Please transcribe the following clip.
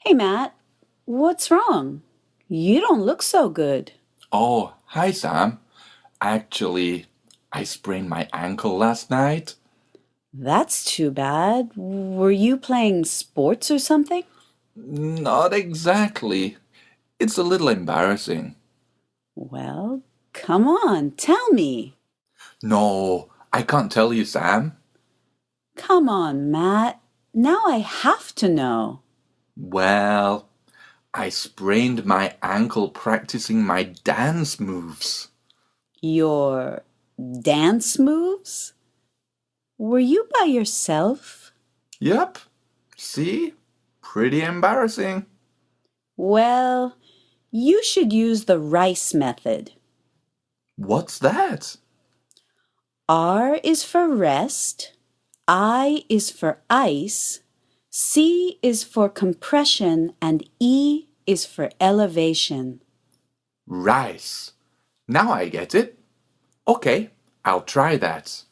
Hey, Matt, what's wrong? You don't look so good. Oh, hi Sam. Actually, I sprained my ankle last night. That's too bad. Were you playing sports or something? Not exactly. It's a little embarrassing. Well, come on, tell me. No, I can't tell you, Sam. Come on, Matt. Now I have to know. Well, I sprained my ankle practicing my dance moves. Your dance moves? Were you by yourself? Yep. See? Pretty embarrassing. Well, you should use the rice method. What's that? R is for rest, I is for ice, C is for compression, and E is for elevation. Rice. Now I get it. Okay, I'll try that.